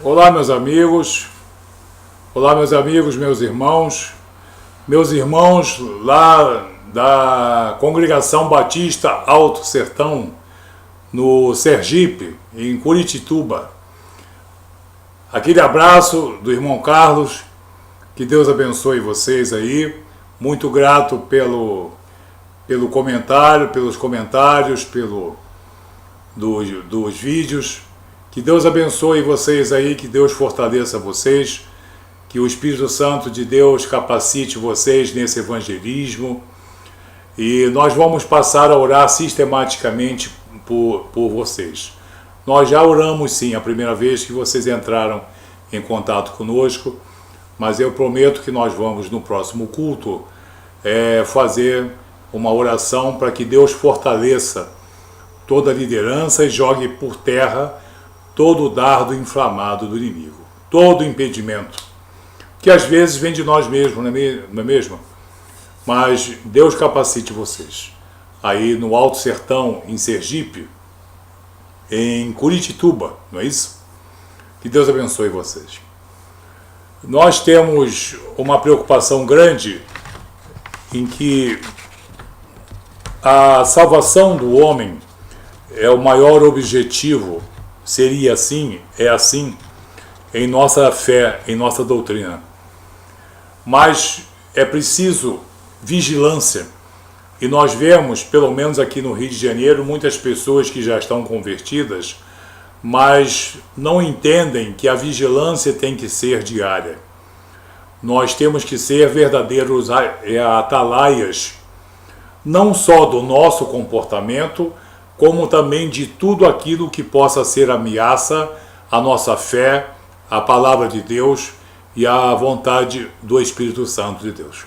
Olá, meus amigos. Olá, meus amigos, meus irmãos lá da Congregação Batista Alto Sertão, no Sergipe, em Curitiba. Aquele abraço do irmão Carlos, que Deus abençoe vocês aí. Muito grato pelo comentário, pelos comentários, dos vídeos. Que Deus abençoe vocês aí, que Deus fortaleça vocês, que o Espírito Santo de Deus capacite vocês nesse evangelismo. E nós vamos passar a orar sistematicamente por vocês. Nós já oramos sim, a primeira vez que vocês entraram em contato conosco, mas eu prometo que nós vamos no próximo culto fazer uma oração para que Deus fortaleça toda a liderança e jogue por terra todo o dardo inflamado do inimigo, todo o impedimento, que às vezes vem de nós mesmos, não é mesmo? Mas Deus capacite vocês. Aí no Alto Sertão, em Sergipe, em Curitiba, não é isso? Que Deus abençoe vocês. Nós temos uma preocupação grande em que a salvação do homem é o maior objetivo, seria assim, é assim, em nossa fé, em nossa doutrina. Mas é preciso vigilância. E nós vemos, pelo menos aqui no Rio de Janeiro, muitas pessoas que já estão convertidas, mas não entendem que a vigilância tem que ser diária. Nós temos que ser verdadeiros atalaias, não só do nosso comportamento, como também de tudo aquilo que possa ser ameaça à nossa fé, à palavra de Deus e à vontade do Espírito Santo de Deus.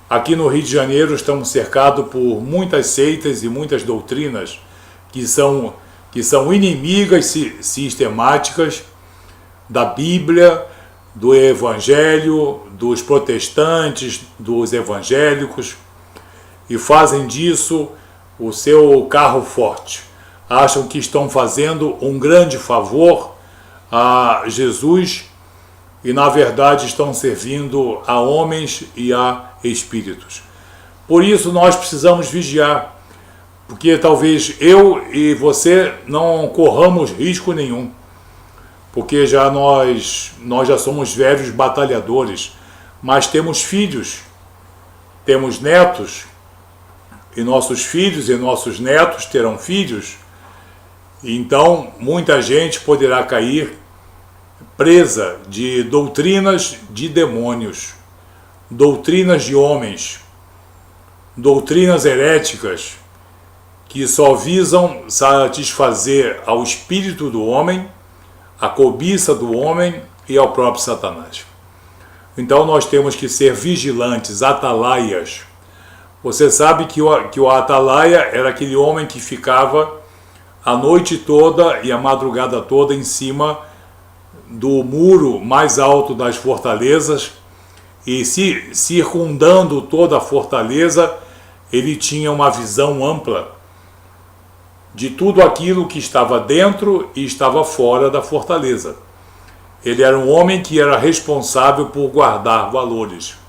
Aqui no Rio de Janeiro estamos cercados por muitas seitas e muitas doutrinas que são inimigas sistemáticas da Bíblia, do Evangelho, dos protestantes, dos evangélicos, e fazem disso o seu carro forte. Acham que estão fazendo um grande favor a Jesus e na verdade estão servindo a homens e a espíritos. Por isso nós precisamos vigiar, porque talvez eu e você não corramos risco nenhum, porque nós já somos velhos batalhadores, mas temos filhos, temos netos, e nossos filhos e nossos netos terão filhos, então muita gente poderá cair presa de doutrinas de demônios, doutrinas de homens, doutrinas heréticas, que só visam satisfazer ao espírito do homem, a cobiça do homem e ao próprio Satanás. Então nós temos que ser vigilantes, atalaias. Você sabe que o atalaia era aquele homem que ficava a noite toda e a madrugada toda em cima do muro mais alto das fortalezas e circundando toda a fortaleza, ele tinha uma visão ampla de tudo aquilo que estava dentro e estava fora da fortaleza. Ele era um homem que era responsável por guardar valores.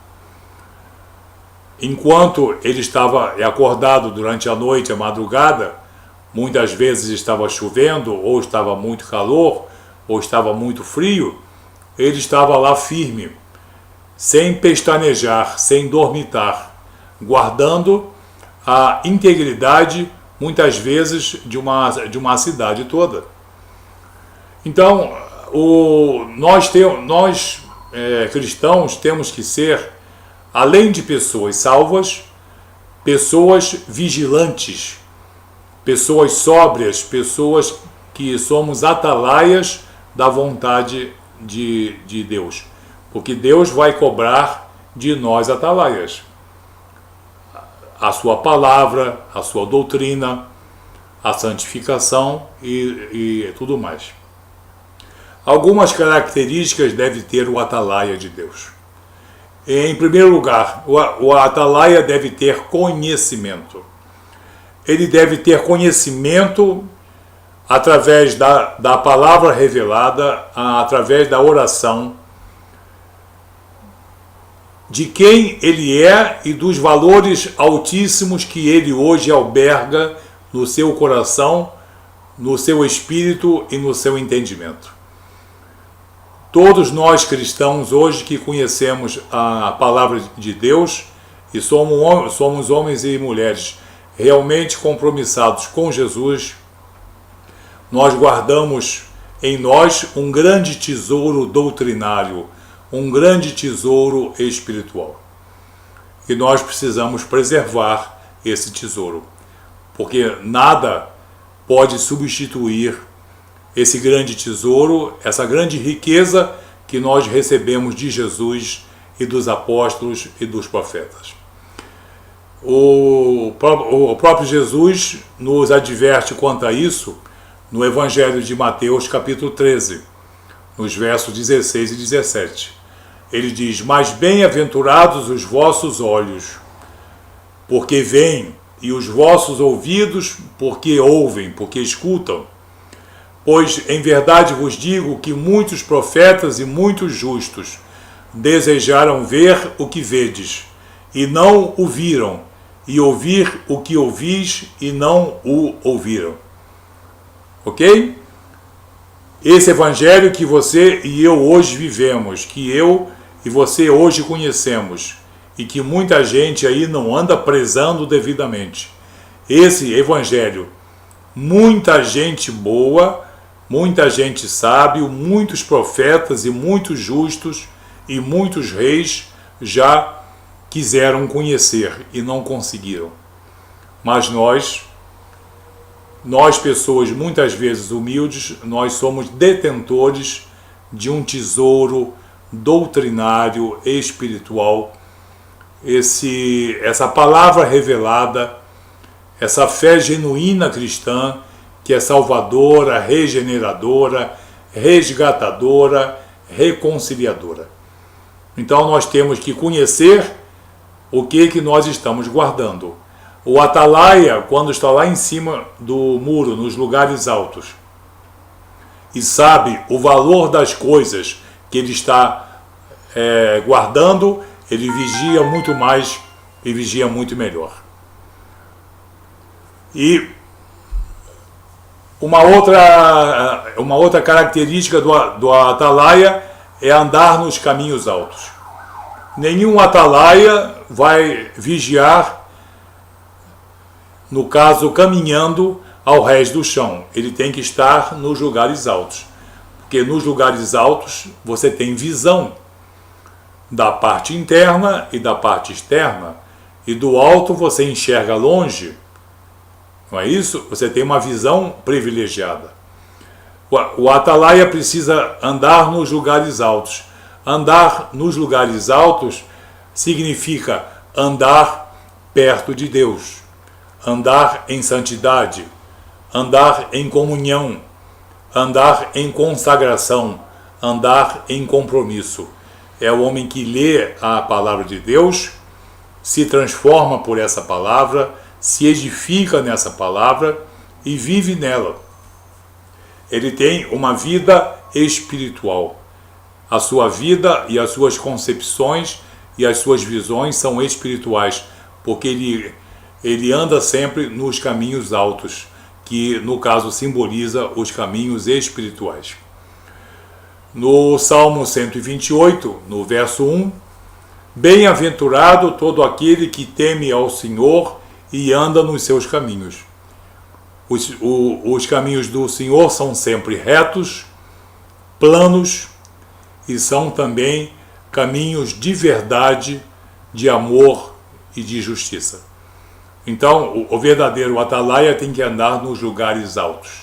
Enquanto ele estava acordado durante a noite, a madrugada, muitas vezes estava chovendo, ou estava muito calor, ou estava muito frio, ele estava lá firme, sem pestanejar, sem dormitar, guardando a integridade, muitas vezes, de uma cidade toda. Então, nós cristãos temos que ser, além de pessoas salvas, pessoas vigilantes, pessoas sóbrias, pessoas que somos atalaias da vontade de Deus. Porque Deus vai cobrar de nós atalaias a sua palavra, a sua doutrina, a santificação e tudo mais. Algumas características deve ter o atalaia de Deus. Em primeiro lugar, o atalaia deve ter conhecimento. Ele deve ter conhecimento através da palavra revelada, através da oração, de quem ele é e dos valores altíssimos que ele hoje alberga no seu coração, no seu espírito e no seu entendimento. Todos nós cristãos hoje que conhecemos a palavra de Deus e somos homens e mulheres realmente compromissados com Jesus, nós guardamos em nós um grande tesouro doutrinário, um grande tesouro espiritual. E nós precisamos preservar esse tesouro, porque nada pode substituir esse grande tesouro, essa grande riqueza que nós recebemos de Jesus e dos apóstolos e dos profetas. O próprio Jesus nos adverte quanto a isso no Evangelho de Mateus, capítulo 13, nos versos 16 e 17. Ele diz: mas bem-aventurados os vossos olhos, porque veem, e os vossos ouvidos, porque ouvem, porque escutam. Pois em verdade vos digo que muitos profetas e muitos justos desejaram ver o que vedes, e não o viram, e ouvir o que ouvis, e não o ouviram. Ok? Esse evangelho que você e eu hoje vivemos, que eu e você hoje conhecemos, e que muita gente aí não anda prezando devidamente. Esse evangelho, muita gente boa, muita gente sábio, muitos profetas e muitos justos e muitos reis já quiseram conhecer e não conseguiram. Mas nós pessoas muitas vezes humildes, nós somos detentores de um tesouro doutrinário e espiritual. Essa palavra revelada, essa fé genuína cristã, que é salvadora, regeneradora, resgatadora, reconciliadora. Então nós temos que conhecer o que nós estamos guardando. O atalaia, quando está lá em cima do muro, nos lugares altos, e sabe o valor das coisas que ele está guardando, ele vigia muito mais e vigia muito melhor. E uma outra característica do atalaia é andar nos caminhos altos. Nenhum atalaia vai vigiar, no caso, caminhando ao rés do chão. Ele tem que estar nos lugares altos, porque nos lugares altos você tem visão da parte interna e da parte externa, e do alto você enxerga longe. Não é isso? Você tem uma visão privilegiada. O atalaia precisa andar nos lugares altos. Andar nos lugares altos significa andar perto de Deus, andar em santidade, andar em comunhão, andar em consagração, andar em compromisso. É o homem que lê a palavra de Deus, se transforma por essa palavra, se edifica nessa palavra e vive nela. Ele tem uma vida espiritual. A sua vida e as suas concepções e as suas visões são espirituais, porque ele anda sempre nos caminhos altos, que no caso simboliza os caminhos espirituais. No Salmo 128, no verso 1, bem-aventurado todo aquele que teme ao Senhor e anda nos seus caminhos. Os caminhos do Senhor são sempre retos, planos, e são também caminhos de verdade, de amor e de justiça. Então, o verdadeiro atalaia tem que andar nos lugares altos.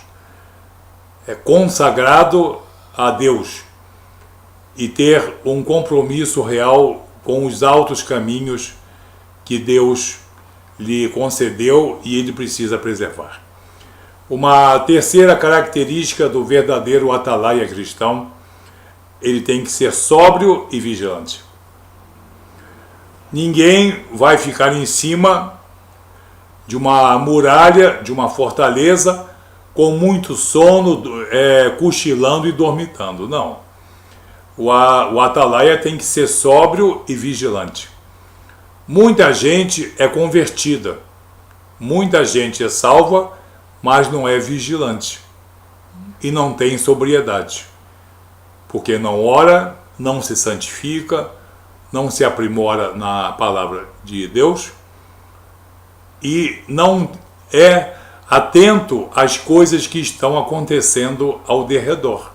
É consagrado a Deus e ter um compromisso real com os altos caminhos que Deus lhe concedeu e ele precisa preservar. Uma terceira característica do verdadeiro atalaia cristão: ele tem que ser sóbrio e vigilante. Ninguém vai ficar em cima de uma muralha, de uma fortaleza, com muito sono, cochilando e dormitando. Não. O atalaia tem que ser sóbrio e vigilante. Muita gente é convertida, muita gente é salva, mas não é vigilante e não tem sobriedade, porque não ora, não se santifica, não se aprimora na palavra de Deus e não é atento às coisas que estão acontecendo ao derredor.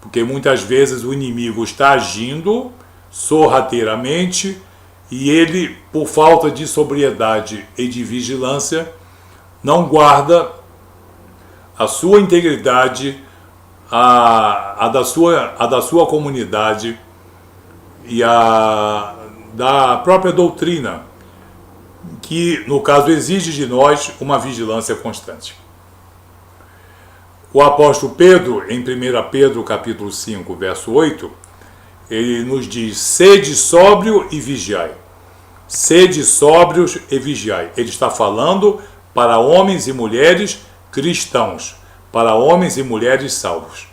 Porque muitas vezes o inimigo está agindo sorrateiramente e ele, por falta de sobriedade e de vigilância, não guarda a sua integridade, a da sua comunidade e a da própria doutrina, que no caso exige de nós uma vigilância constante. O apóstolo Pedro, em 1 Pedro capítulo 5, verso 8, ele nos diz: sede sóbrio e vigiai. Sede sóbrios e vigiai. Ele está falando para homens e mulheres cristãos, para homens e mulheres salvos.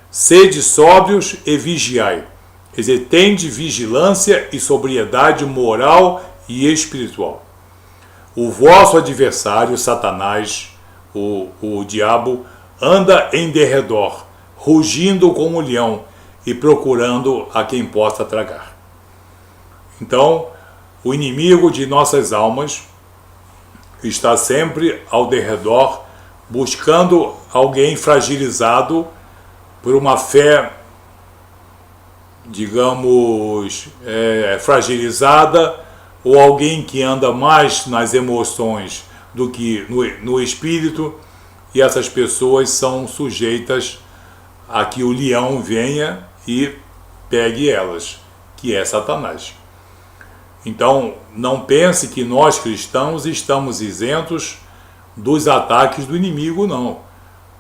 Sede sóbrios e vigiai. Quer dizer, tende vigilância e sobriedade moral e espiritual. O vosso adversário, Satanás, o diabo, anda em derredor, rugindo como um leão e procurando a quem possa tragar. Então, o inimigo de nossas almas está sempre ao derredor, buscando alguém fragilizado por uma fé, digamos, fragilizada, ou alguém que anda mais nas emoções do que no espírito, e essas pessoas são sujeitas a que o leão venha e pegue elas, que é Satanás. Então, não pense que nós cristãos estamos isentos dos ataques do inimigo, não.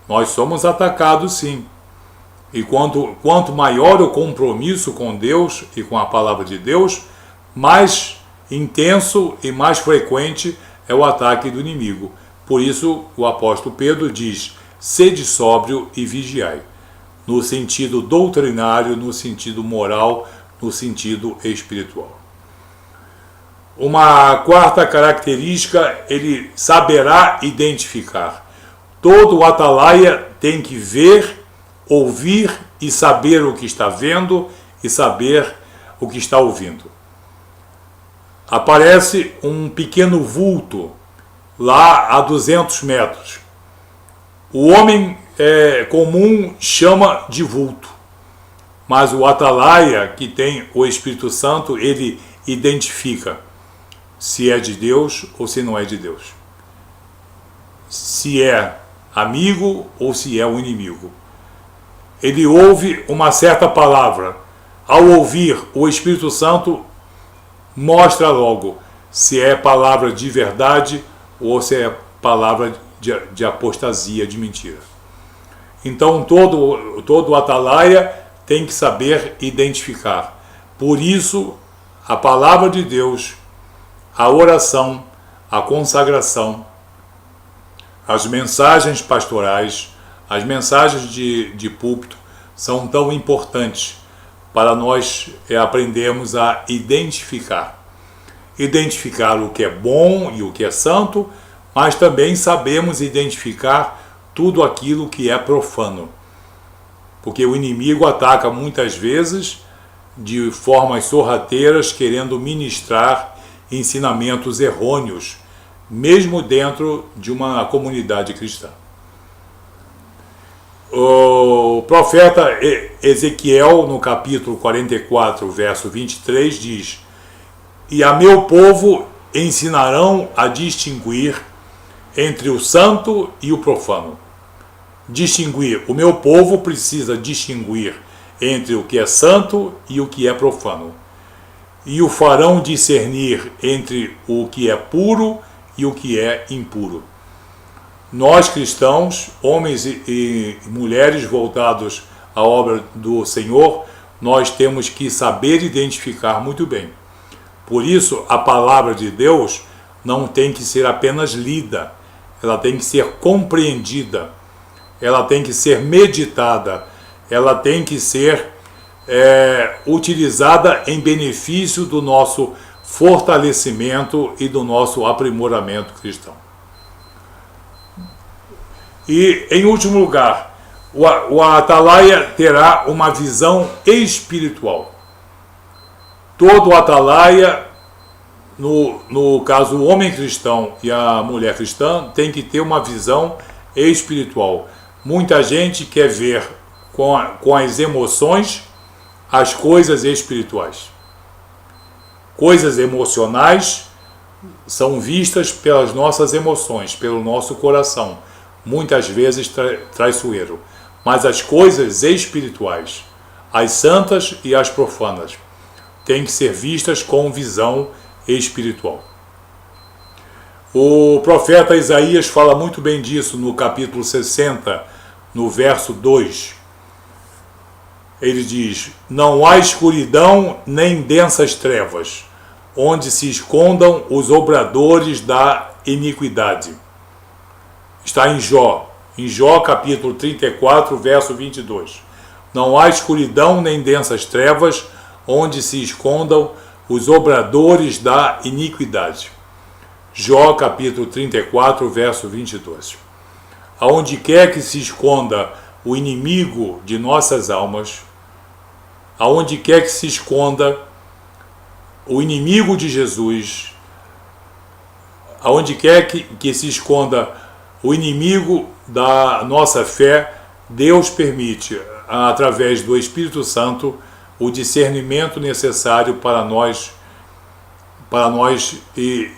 Nós somos atacados sim. E quanto maior o compromisso com Deus e com a palavra de Deus, mais intenso e mais frequente é o ataque do inimigo. Por isso, o apóstolo Pedro diz: sede sóbrio e vigiai, no sentido doutrinário, no sentido moral, no sentido espiritual. Uma quarta característica, ele saberá identificar. Todo atalaia tem que ver, ouvir e saber o que está vendo e saber o que está ouvindo. Aparece um pequeno vulto lá a 200 metros. O homem comum chama de vulto, mas o atalaia, que tem o Espírito Santo, ele identifica se é de Deus ou se não é de Deus, se é amigo ou se é um inimigo. Ele ouve uma certa palavra. Ao ouvir, o Espírito Santo mostra logo se é palavra de verdade ou se é palavra de apostasia, de mentira. Então todo atalaia tem que saber identificar. Por isso, a palavra de Deus, a oração, a consagração, as mensagens pastorais, as mensagens de púlpito são tão importantes para nós aprendermos a identificar o que é bom e o que é santo, mas também sabemos identificar tudo aquilo que é profano, porque o inimigo ataca muitas vezes de formas sorrateiras, querendo ministrar ensinamentos errôneos, mesmo dentro de uma comunidade cristã. O profeta Ezequiel, no capítulo 44, verso 23, diz: e a meu povo ensinarão a distinguir entre o santo e o profano. Distinguir. O meu povo precisa distinguir entre o que é santo e o que é profano. E o farão discernir entre o que é puro e o que é impuro. Nós cristãos, homens e mulheres voltados à obra do Senhor, nós temos que saber identificar muito bem. Por isso, a palavra de Deus não tem que ser apenas lida, ela tem que ser compreendida, ela tem que ser meditada, ela tem que ser utilizada em benefício do nosso fortalecimento e do nosso aprimoramento cristão. E, em último lugar, o atalaia terá uma visão espiritual. Todo atalaia, no caso o homem cristão e a mulher cristã, tem que ter uma visão espiritual. Muita gente quer ver com as emoções as coisas espirituais. Coisas emocionais são vistas pelas nossas emoções, pelo nosso coração, muitas vezes traiçoeiro. Mas as coisas espirituais, as santas e as profanas, têm que ser vistas com visão espiritual. O profeta Isaías fala muito bem disso no capítulo 60, no verso 2. Ele diz: não há escuridão nem densas trevas, onde se escondam os obradores da iniquidade. Está em Jó capítulo 34, verso 22. Não há escuridão nem densas trevas, onde se escondam os obradores da iniquidade. Jó capítulo 34, verso 22. Aonde quer que se esconda o inimigo de nossas almas, aonde quer que se esconda o inimigo de Jesus, aonde quer que se esconda o inimigo da nossa fé, Deus permite, através do Espírito Santo, o discernimento necessário para nós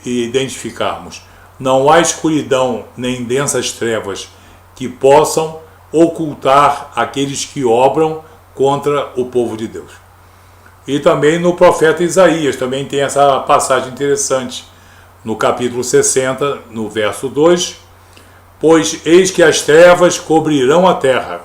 identificarmos. Não há escuridão nem densas trevas que possam ocultar aqueles que obram contra o povo de Deus. E também no profeta Isaías, também tem essa passagem interessante, no capítulo 60, no verso 2, pois eis que as trevas cobrirão a terra.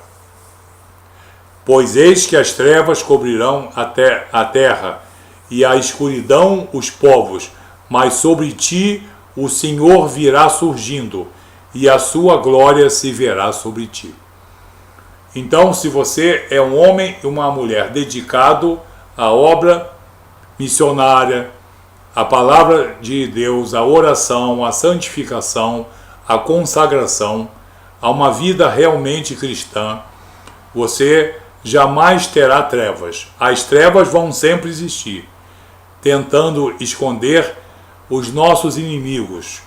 Pois eis que as trevas cobrirão a terra, e a escuridão os povos, mas sobre ti o Senhor virá surgindo, e a sua glória se verá sobre ti. Então, se você é um homem e uma mulher dedicado à obra missionária, à palavra de Deus, à oração, à santificação, à consagração, a uma vida realmente cristã, você jamais terá trevas. As trevas vão sempre existir, tentando esconder os nossos inimigos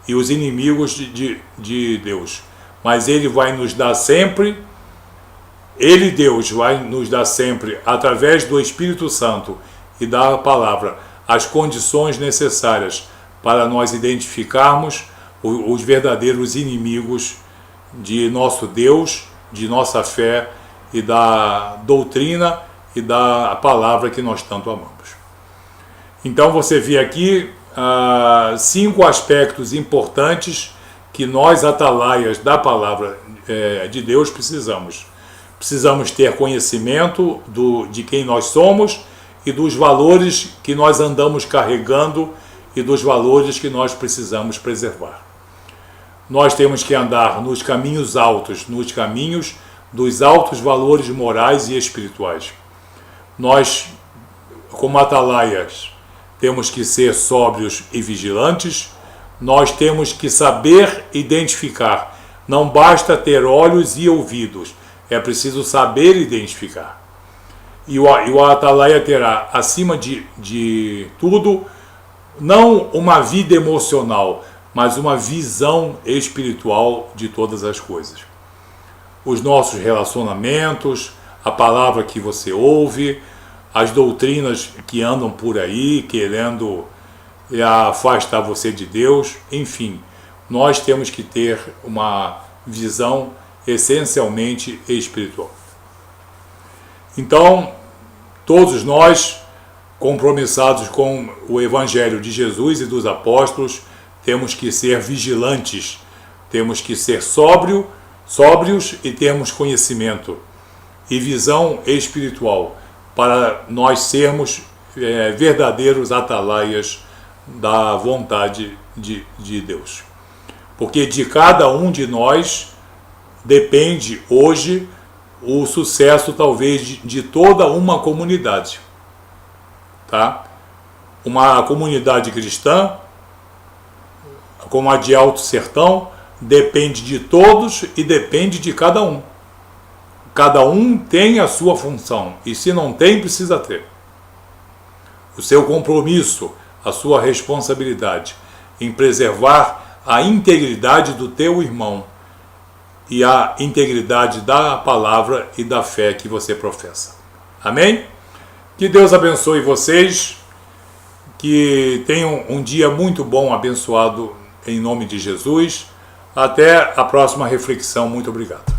e os inimigos de Deus. Mas Ele vai nos dar sempre, Deus, vai nos dar sempre, através do Espírito Santo e da palavra, as condições necessárias para nós identificarmos os verdadeiros inimigos de nosso Deus, de nossa fé e da doutrina e da palavra que nós tanto amamos. Então você vê aqui 5 aspectos importantes que nós, atalaias da palavra de Deus, precisamos. Precisamos ter conhecimento de quem nós somos e dos valores que nós andamos carregando e dos valores que nós precisamos preservar. Nós temos que andar nos caminhos altos, nos caminhos dos altos valores morais e espirituais. Nós, como atalaias, temos que ser sóbrios e vigilantes. Nós temos que saber identificar. Não basta ter olhos e ouvidos, é preciso saber identificar. E o atalaia terá, acima de tudo, não uma vida emocional, mas uma visão espiritual de todas as coisas. Os nossos relacionamentos, a palavra que você ouve, as doutrinas que andam por aí querendo afastar você de Deus, enfim, nós temos que ter uma visão essencialmente espiritual. Então, todos nós, compromissados com o Evangelho de Jesus e dos apóstolos, temos que ser vigilantes, temos que ser sóbrios e termos conhecimento e visão espiritual para nós sermos verdadeiros atalaias da vontade de Deus. porque de cada um de nós depende hoje o sucesso talvez de toda uma comunidade, tá? Uma comunidade cristã, como a de Alto Sertão, depende de todos e depende de cada um. Cada um tem a sua função, e se não tem, precisa ter. O seu compromisso, a sua responsabilidade em preservar a integridade do teu irmão e a integridade da palavra e da fé que você professa. Amém? Que Deus abençoe vocês, que tenham um dia muito bom, abençoado, em nome de Jesus. Até a próxima reflexão. Muito obrigado.